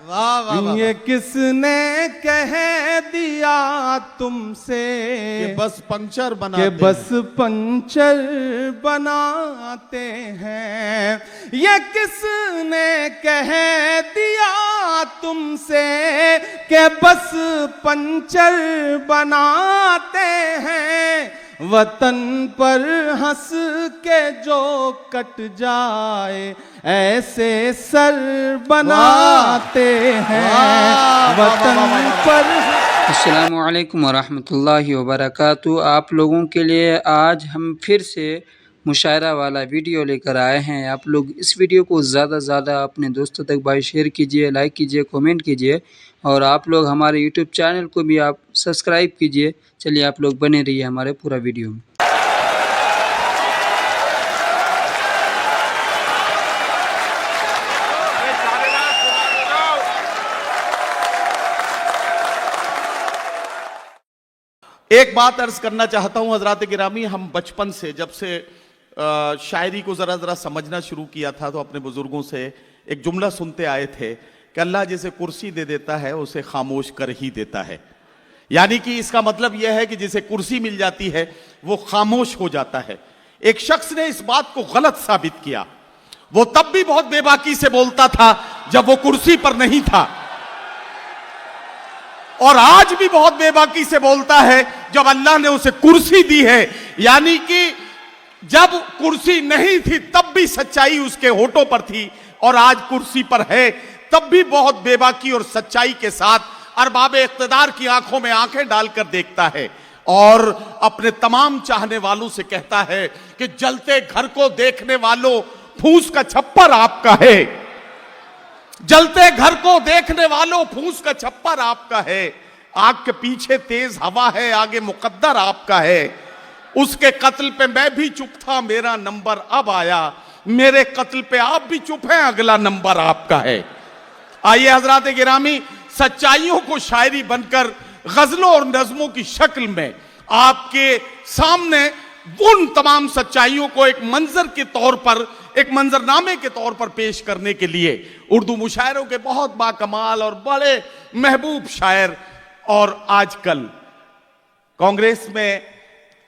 वाह वाह वाह। ये किसने कह दिया तुमसे कि बस पंचर कि बनाते बस पंचर बनाते हैं। ये किसने कह दिया तुमसे कि बस पंचर बनाते हैं। वतन पर हंस के जो कट जाए ऐसे सर बनाते हैं। वतन पर अस्सलामु अलैकुम वरहमतुल्लाहि वबरकातुहू। आप लोगों के लिए आज हम फिर से मुशायरा वाला वीडियो लेकर आए हैं। आप लोग इस वीडियो को ज़्यादा से ज़्यादा अपने दोस्तों तक भाई शेयर कीजिए, लाइक कीजिए, कमेंट कीजिए और आप लोग हमारे यूट्यूब चैनल को भी आप सब्सक्राइब कीजिए। चलिए आप लोग बने रहिए हमारे पूरा वीडियो में। एक बात अर्ज करना चाहता हूं हजरात गिरामी, हम बचपन से जब से शायरी को जरा जरा समझना शुरू किया था तो अपने बुजुर्गों से एक जुमला सुनते आए थे कि अल्लाह जिसे कुर्सी दे देता है उसे खामोश कर ही देता है। यानी कि इसका मतलब यह है कि जिसे कुर्सी मिल जाती है वो खामोश हो जाता है। एक शख्स ने इस बात को गलत साबित किया। वो तब भी बहुत बेबाकी से बोलता था जब वो कुर्सी पर नहीं था, और आज भी बहुत बेबाकी से बोलता है जब अल्लाह ने उसे कुर्सी दी है। यानी कि जब कुर्सी नहीं थी तब भी सच्चाई उसके होठों पर थी, और आज कुर्सी पर है तब भी बहुत बेबाकी और सच्चाई के साथ अरबाब इख्तिदार की आंखों में आंखें डालकर देखता है और अपने तमाम चाहने वालों से कहता है कि जलते घर को देखने वालों, फूस का छप्पर आपका है। जलते घर को देखने वालों, फूस का छप्पर आपका है। आग के पीछे तेज हवा है, आगे मुकद्दर आपका है। उसके कत्ल पे मैं भी चुप था, मेरा नंबर अब आया। मेरे कत्ल पे आप भी चुप हैं, अगला नंबर आपका है। आइए हजरात गिरामी, सच्चाइयों को शायरी बनकर गजलों और नज्मों की शक्ल में आपके सामने उन तमाम सच्चाइयों को एक मंजर के तौर पर, एक मंजरनामे के तौर पर पेश करने के लिए उर्दू मुशायरों के बहुत बाकमाल और बड़े महबूब शायर और आजकल कांग्रेस में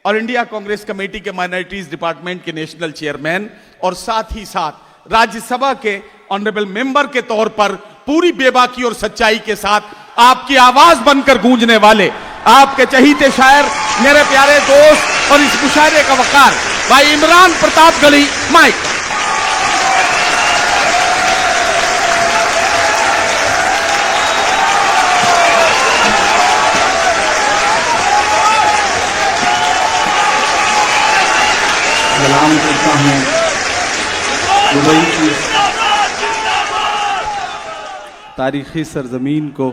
और इंडिया कांग्रेस कमेटी के माइनॉरिटीज डिपार्टमेंट के नेशनल चेयरमैन और साथ ही साथ राज्यसभा के ऑनरेबल मेंबर के तौर पर पूरी बेबाकी और सच्चाई के साथ आपकी आवाज बनकर गूंजने वाले आपके चहीते शायर, मेरे प्यारे दोस्त और इस मुशायरे का वकार भाई इमरान प्रताप गली, माइक। सलाम करता हूँ दुबई की तारीखी सरजमीन को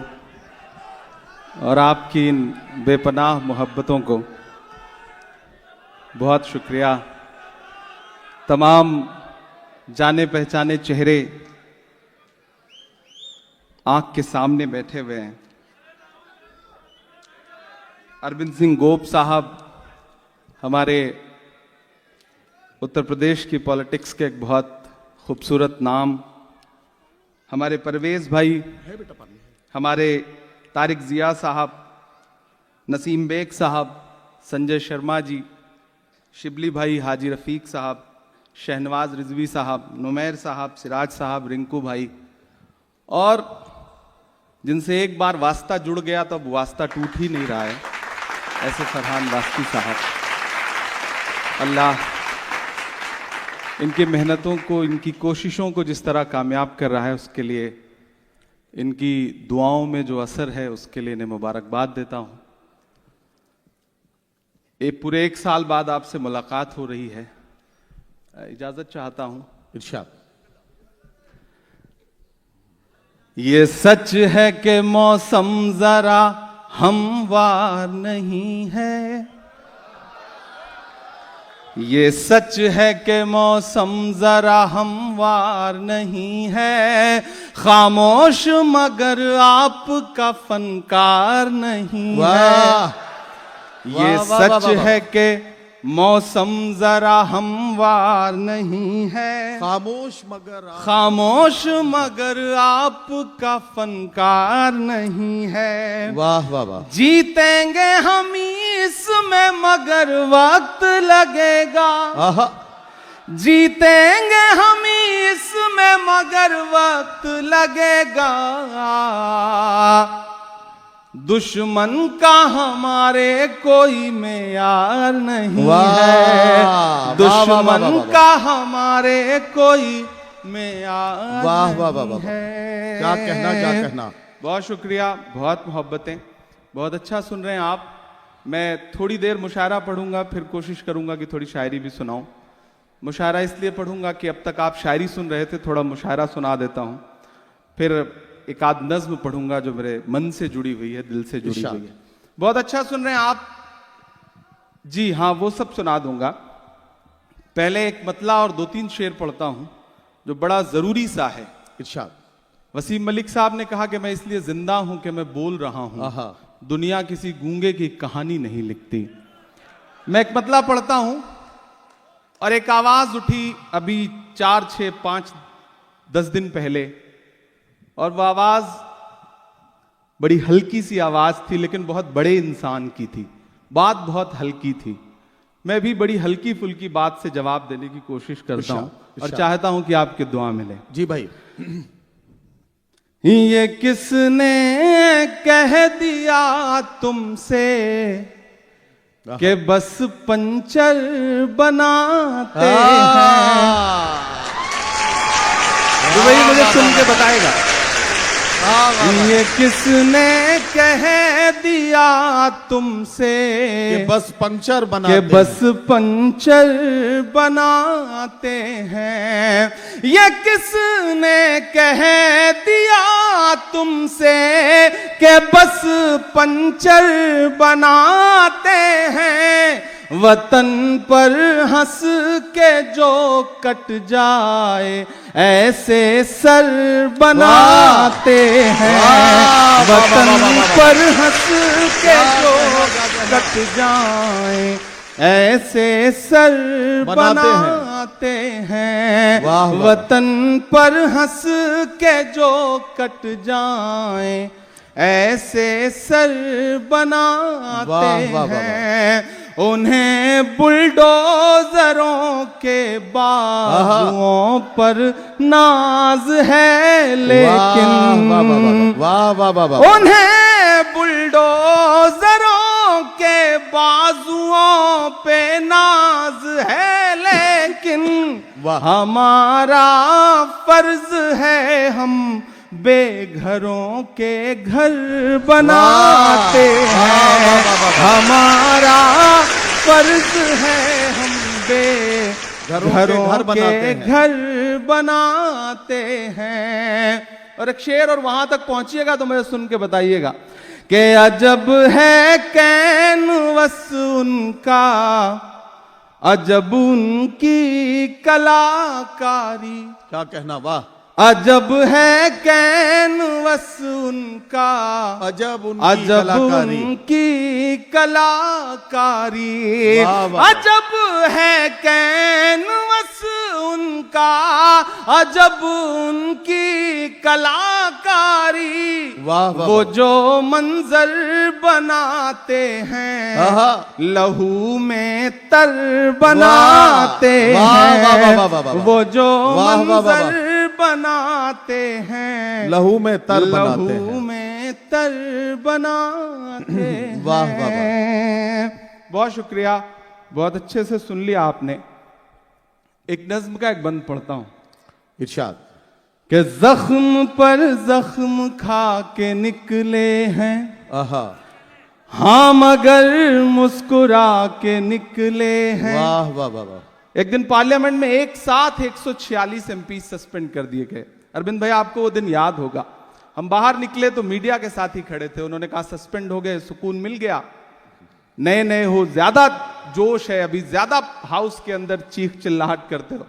और आपकी इन बेपनाह मोहब्बतों को। बहुत शुक्रिया। तमाम जाने पहचाने चेहरे आंख के सामने बैठे हुए हैं। अरविंद सिंह गोप साहब हमारे उत्तर प्रदेश की पॉलिटिक्स के एक बहुत खूबसूरत नाम, हमारे परवेज भाई, हमारे तारिक जिया साहब, नसीम बेग साहब, संजय शर्मा जी, शिबली भाई, हाजी रफ़ीक साहब, शहनवाज रिजवी साहब, नुमैर साहब, सिराज साहब, रिंकू भाई, और जिनसे एक बार वास्ता जुड़ गया तो अब वास्ता टूट ही नहीं रहा है, ऐसे फरहान वास्ती साहब। अल्लाह इनकी मेहनतों को, इनकी कोशिशों को जिस तरह कामयाब कर रहा है उसके लिए, इनकी दुआओं में जो असर है उसके लिए इन्हें मुबारकबाद देता हूँ। एक पूरे 1 साल बाद आपसे मुलाकात हो रही है, इजाज़त चाहता हूँ। इरशाद। ये सच है कि मौसम जरा हमवार नहीं है, ये सच है कि मौसम जरा हमवार नहीं है, खामोश मगर आपका फनकार नहीं है। ये सच है कि मौसम जरा हमवार नहीं है, खामोश मगर आपका फनकार नहीं है। वाह वाह वाह। जीतेंगे हम इसमें मगर वक्त लगेगा, आहा। जीतेंगे हम इसमें मगर वक्त लगेगा। दुश्मन का हमारे कोई मेयार नहीं है, दुश्मन का हमारे कोई मेयार वाह वाह वाह नहीं वाह। है। क्या कहना क्या कहना। बहुत शुक्रिया, बहुत मोहब्बतें, बहुत अच्छा सुन रहे हैं आप। मैं थोड़ी देर मुशायरा पढ़ूंगा, फिर कोशिश करूंगा कि थोड़ी शायरी भी सुनाऊं। मुशायरा इसलिए पढ़ूंगा कि अब तक आप शायरी सुन रहे थे, थोड़ा मुशायरा सुना देता हूं। फिर एक आध नज्म पढ़ूंगा जो मेरे मन से जुड़ी हुई है, दिल से जुड़ी हुई है। बहुत अच्छा सुन रहे हैं आप जी। हाँ, वो सब सुना दूंगा। पहले एक मतला और 2-3 शेर पढ़ता हूं जो बड़ा जरूरी सा है। इरशाद। वसीम मलिक साहब ने कहा कि मैं इसलिए जिंदा हूं कि मैं बोल रहा हूं, दुनिया किसी गूंगे की कहानी नहीं लिखती। मैं एक मतला पढ़ता हूं और एक आवाज उठी अभी 4, 6, 5, 10 दिन पहले, और वो आवाज बड़ी हल्की सी आवाज थी लेकिन बहुत बड़े इंसान की थी। बात बहुत हल्की थी। मैं भी बड़ी हल्की फुल्की बात से जवाब देने की कोशिश करता हूं और चाहता हूं कि आपकी दुआ मिले। जी भाई। ये किसने कह दिया तुमसे कि बस पंचर बनाते हैं? तो वही मुझे सुन के बताएगा। ये किसने कह दिया तुमसे कि बस पंचर बनाते कि बस पंचर बनाते हैं? ये किसने कह दिया तुमसे कि बस पंचर बनाते हैं? वतन पर हंस के जो कट जाए ऐसे सर बनाते हैं। वतन पर हंस के जो कट जाए ऐसे सर बनाते हैं। वतन पर हंस के जो कट जाए ऐसे सर बनाते हैं। उन्हें बुलडोजरों के बाजुओं पर नाज है लेकिन उन्हें बुलडोजरों के बाजुओं पे नाज है लेकिन हमारा फर्ज है हम बेघरों के घर बनाते हैं। हमारा फर्ज है हम बेघरों के घर बनाते हैं। और एक शेर और वहां तक पहुंचिएगा तो मुझे सुन के बताइएगा कि अजब है कैनवस उनका, अजब उनकी कलाकारी। क्या कहना। वाह। अजब है कैनवस उनका, अजब उनकी कलाकारी। अजब है कैनवस उनका, अजब उनकी कलाकारी। वो जो मंजर बनाते हैं लहू में तर बनाते हैं। वो जो मंजर बनाते हैं लहू में तर बनाते हैं। लहू में तर बनाते हैं। वाह वाह वाह। बहुत शुक्रिया, बहुत अच्छे से सुन लिया आपने। एक नज्म का एक बंद पढ़ता हूं। इरशाद। कि जख्म पर जख्म खा के निकले हैं, हाँ मगर मुस्कुरा के निकले हैं। वाह वाह वाह वाह। एक दिन पार्लियामेंट में एक साथ 146 एमपी सस्पेंड कर दिए गए। अरविंद भाई आपको वो दिन याद होगा। हम बाहर निकले तो मीडिया के साथ ही खड़े थे। उन्होंने कहा सस्पेंड हो गए, सुकून मिल गया, नए नए हो, ज्यादा जोश है, अभी ज्यादा हाउस के अंदर चीख चिल्लाहट करते हो।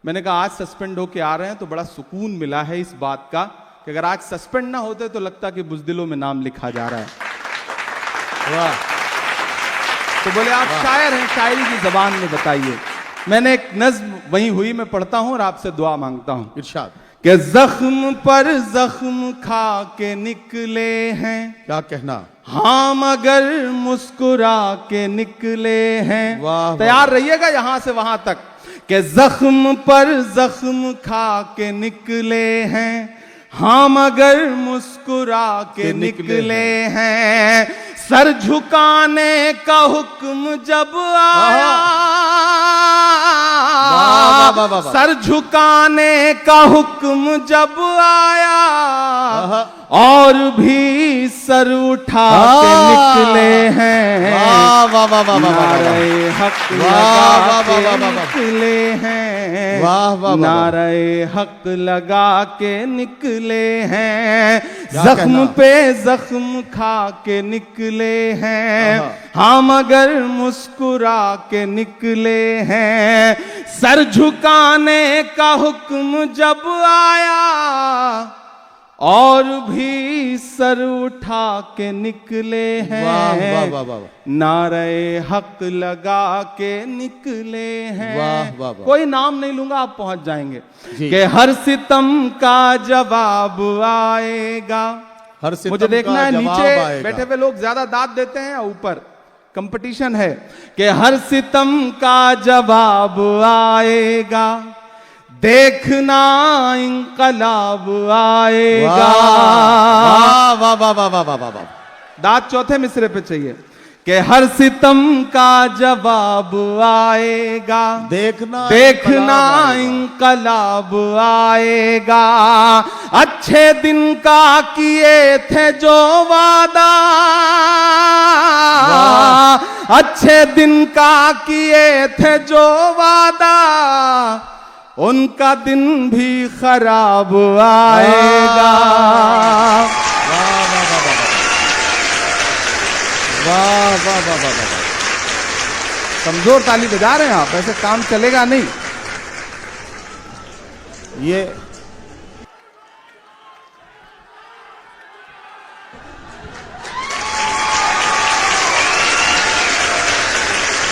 मैंने कहा आज सस्पेंड होके आ रहे हैं तो बड़ा सुकून मिला है इस बात का कि अगर आज सस्पेंड ना होते तो लगता कि बुज़दिलों में नाम लिखा जा रहा है। वाह। तो बोले आप शायर हैं, शायरी की जबान में बताइए। मैंने एक नज्म वहीं हुई मैं पढ़ता हूं और आपसे दुआ मांगता हूं। इरशाद। कि जख्म पर जख्म खा के निकले हैं, क्या कहना, हाँ मगर मुस्कुरा के निकले हैं। वाह, तैयार रहिएगा यहां से वहां तक। कि जख्म पर जख्म खा के निकले हैं, हाँ मगर मुस्कुरा के निकले हैं। सर झुकाने का हुक्म जब आया, सर झुकाने का हुक्म जब आया, और भी सर उठा के निकले हैं। नारे हक लगा के निकले हैं, नारे हक लगा के निकले हैं। जख्म पे जख्म खा के निकले हैं, हाँ मगर मुस्कुरा के निकले हैं। सर झुकाने का हुक्म जब आया, और भी सर उठा के निकले हैं। वाह वाह वाह, नारे हक लगा के निकले हैं। वाह वाह वाह। कोई नाम नहीं लूंगा, आप पहुंच जाएंगे। कि हर सितम का जवाब आएगा। हर सितम मुझे देखना है का नीचे जवाब आएगा। बैठे हुए लोग ज्यादा दाद देते हैं, ऊपर कंपटीशन है। कि हर सितम का जवाब आएगा, देखना इंकलाब आएगा। वाह वाह वाह वाह वाह वाह वाह। दाद चौथे मिसरे पे चाहिए। कि हर सितम का जवाब आएगा, देखना देखना इंकलाब आएगा। अच्छे दिन का किए थे जो वादा, अच्छे दिन का किए थे जो वादा, उनका दिन भी खराब आएगा। वाह वाह वाह वाह वाह। कमजोर ताली बजा रहे हैं आप, ऐसे काम चलेगा नहीं। ये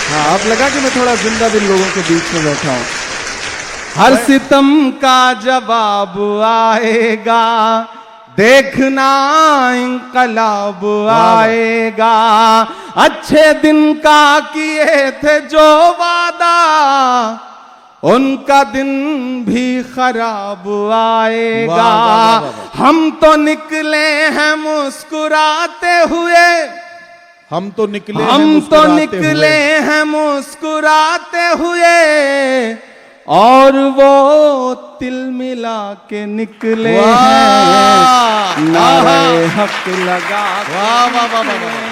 हाँ, अब लगा कि मैं थोड़ा जिंदा दिल लोगों के बीच में बैठा हूं। हर सितम का जवाब आएगा, देखना इंकलाब आएगा। अच्छे दिन का किए थे जो वादा, उनका दिन भी खराब आएगा। वाह, वाह, वाह, वाह। हम तो निकले हैं मुस्कुराते हुए, हम तो निकले हैं मुस्कुराते हुए, और वो तिल मिला के निकले हैं। नारे हक लगा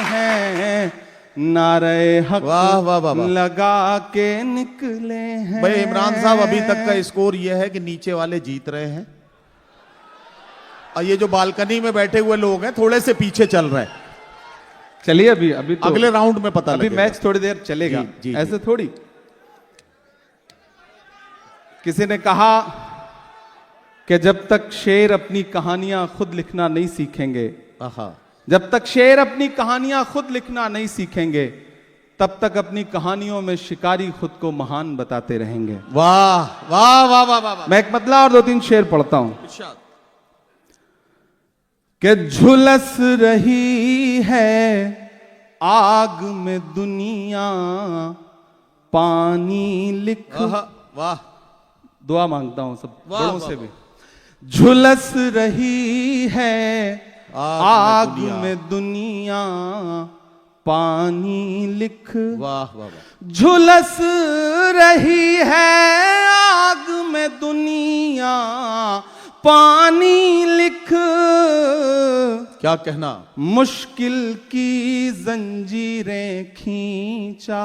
हैं, नारे हक लगा के निकले हैं। भाई इमरान साहब, अभी तक का स्कोर यह है कि नीचे वाले जीत रहे हैं और ये जो बालकनी में बैठे हुए लोग हैं थोड़े से पीछे चल रहे हैं। चलिए अभी तो अगले राउंड में पता अभी लगेगा। मैच थोड़ी देर चलेगा। जी, जी, ऐसे थोड़ी। किसी ने कहा कि जब तक शेर अपनी कहानियां खुद लिखना नहीं सीखेंगे, जब तक शेर अपनी कहानियां खुद लिखना नहीं सीखेंगे, तब तक अपनी कहानियों में शिकारी खुद को महान बताते रहेंगे। वाह वाह वाह वाह वाह। मैं एक मतला और 2-3 शेर पढ़ता हूं। कि झुलस रही है आग में दुनिया, पानी लिख। वाह, दुआ मांगता हूं सब बड़ों से भी। वाह। झुलस रही है आग में में दुनिया, पानी लिख। वाह वाह वाह। झुलस रही है आग में दुनिया, पानी लिख। क्या कहना, मुश्किल की जंजीरें खींचा,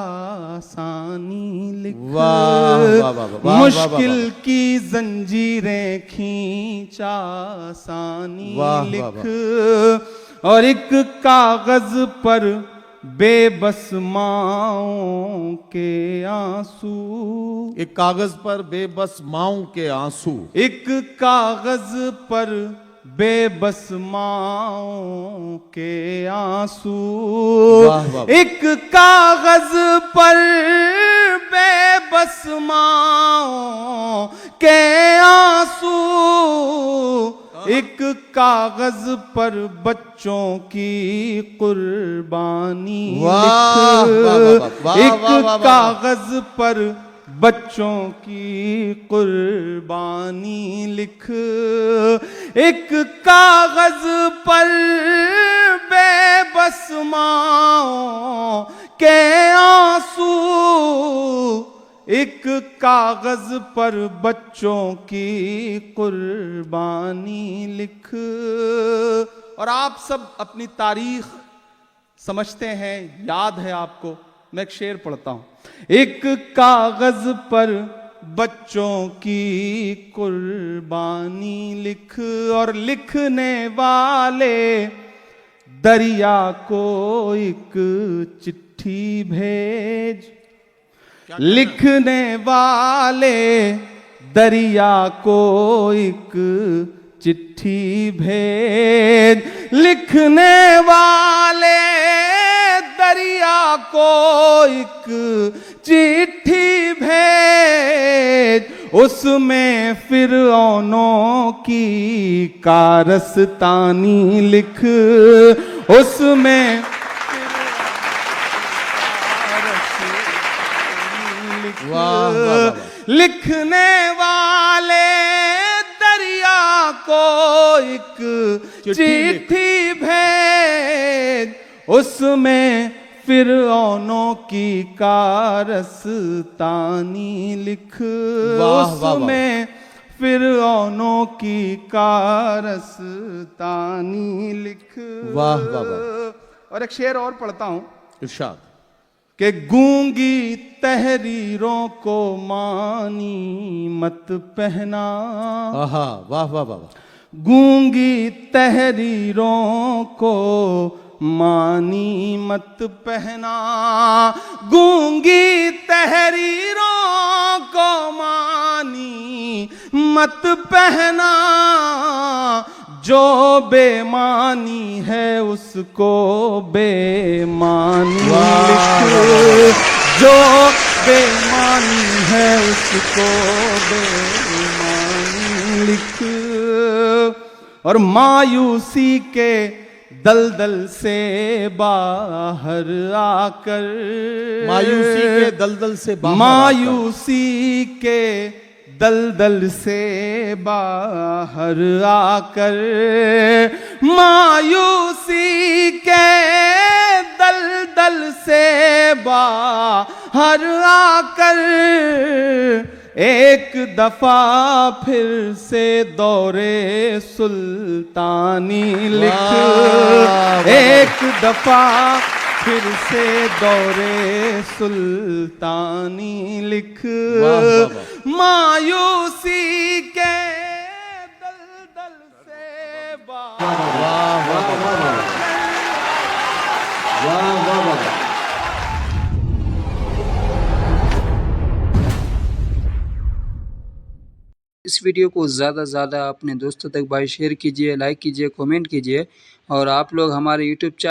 आसानी लिख। वाह वाह वाह वाह। मुश्किल की जंजीरें खींचा, आसानी लिख। और एक कागज पर बेबस माओं के आंसू, एक कागज पर बेबस माओं के आंसू। एक कागज पर बेबस माओं के आंसू, वाह, वाह। एक कागज पर बेबस माओं के आंसू, एक कागज पर बच्चों की कुर्बानी वाह, लिख, वाह, वाह, वाह, एक वाह, वाह, वाह। कागज पर बच्चों की कुर्बानी लिख, एक कागज पर बेबस माओं के आंसू, एक कागज पर बच्चों की कुर्बानी लिख। और आप सब अपनी तारीख समझते हैं, याद है आपको। मैं एक शेर पढ़ता हूं। एक कागज पर बच्चों की कुर्बानी लिख, और लिखने वाले दरिया को एक चिट्ठी भेज, लिखने वाले दरिया को एक चिट्ठी भेज, लिखने वाले दरिया को एक चिट्ठी भेज, उसमें फिरौनों की कारस्तानी लिख, उसमें वाह, वाह, वाह। लिखने वाले दरिया को एक चिट्ठी भेज, उसमें फिरौनों की कारस्तानी लिख, वाह, वाह, वाह। उसमें फिरौनों की कारस्तानी लिख। वाह, वाह, वाह। और एक शेर और पढ़ता हूं इरशाद। कि गूंगी तहरीरों को मानी मत पहना, आहा, वाह, वाह, वाह, वाह। गूंगी तहरीरों को मानी मत पहना, गूंगी तहरीरों को मानी मत पहना, जो बेमानी है उसको बेमानी लिख, जो बेमानी है उसको बेमानी लिख। और मायूसी के दलदल से बाहर आकर, मायूसी के दलदल से बाहर मायूसी के दलदल से बाहर आकर, मायूसी के दलदल से बाहर आकर, एक दफा फिर से दौरे सुल्तानी लिख, वाह, एक दफा फिर से दौरे सुल्तानी लिख, वाह, वाह, वाह। मायूसी के दलदल से बाहर। वाह, वाह, वाह, वाह। वाह, वाह, वाह। इस वीडियो को ज़्यादा से ज़्यादा अपने दोस्तों तक भाई शेयर कीजिए, लाइक कीजिए, कमेंट कीजिए। और आप लोग हमारे यूट्यूब चैनल